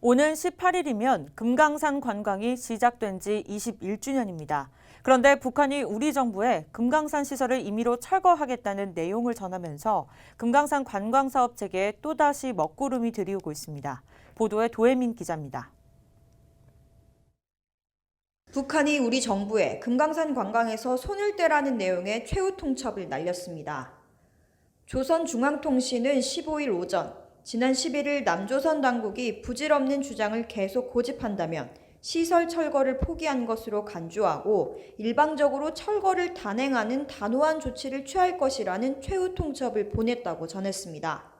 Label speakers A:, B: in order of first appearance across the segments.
A: 오는 18일이면 금강산 관광이 시작된 지 21주년입니다. 그런데 북한이 우리 정부에 금강산 시설을 임의로 철거하겠다는 내용을 전하면서 금강산 관광사업 체계에 또다시 먹구름이 들이오고 있습니다. 보도에 도혜민 기자입니다.
B: 북한이 우리 정부에 금강산 관광에서 손을 떼라는 내용의 최후 통첩을 날렸습니다. 조선중앙통신은 15일 오전, 지난 11일 남조선 당국이 부질없는 주장을 계속 고집한다면 시설 철거를 포기한 것으로 간주하고 일방적으로 철거를 단행하는 단호한 조치를 취할 것이라는 최후 통첩을 보냈다고 전했습니다.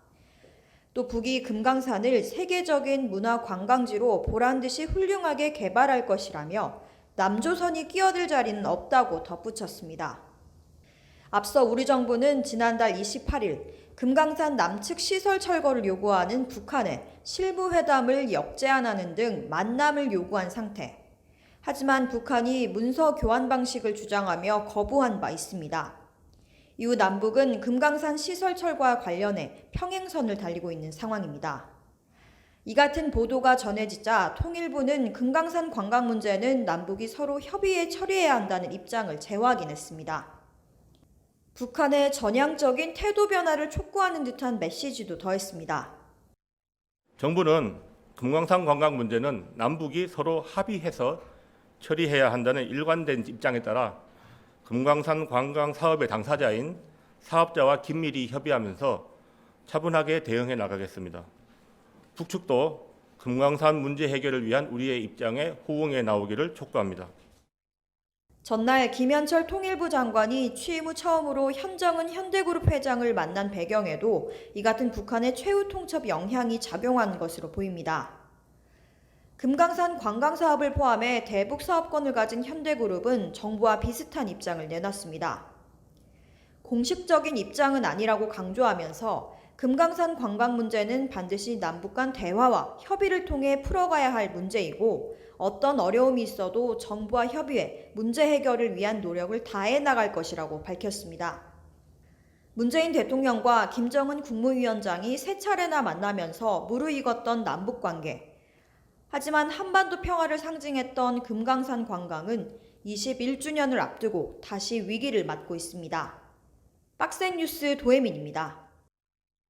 B: 또 북이 금강산을 세계적인 문화 관광지로 보란듯이 훌륭하게 개발할 것이라며 남조선이 끼어들 자리는 없다고 덧붙였습니다. 앞서 우리 정부는 지난달 28일 금강산 남측 시설 철거를 요구하는 북한의 실무 회담을 역제안하는 등 만남을 요구한 상태. 하지만 북한이 문서 교환 방식을 주장하며 거부한 바 있습니다. 이후 남북은 금강산 시설 철거와 관련해 평행선을 달리고 있는 상황입니다. 이 같은 보도가 전해지자 통일부는 금강산 관광 문제는 남북이 서로 협의해 처리해야 한다는 입장을 재확인했습니다. 북한의 전향적인 태도 변화를 촉구하는 듯한 메시지도 더했습니다.
C: 정부는 금강산 관광 문제는 남북이 서로 합의해서 처리해야 한다는 일관된 입장에 따라 금강산 관광 사업의 당사자인 사업자와 긴밀히 협의하면서 차분하게 대응해 나가겠습니다. 북측도 금강산 문제 해결을 위한 우리의 입장에 호응해 나오기를 촉구합니다.
B: 전날 김현철 통일부 장관이 취임 후 처음으로 현정은 현대그룹 회장을 만난 배경에도 이 같은 북한의 최후 통첩 영향이 작용한 것으로 보입니다. 금강산 관광 사업을 포함해 대북 사업권을 가진 현대그룹은 정부와 비슷한 입장을 내놨습니다. 공식적인 입장은 아니라고 강조하면서 금강산 관광 문제는 반드시 남북 간 대화와 협의를 통해 풀어가야 할 문제이고 어떤 어려움이 있어도 정부와 협의해 문제 해결을 위한 노력을 다해 나갈 것이라고 밝혔습니다. 문재인 대통령과 김정은 국무위원장이 세 차례나 만나면서 무르익었던 남북관계. 하지만 한반도 평화를 상징했던 금강산 관광은 21주년을 앞두고 다시 위기를 맞고 있습니다. 박센뉴스 도혜민입니다.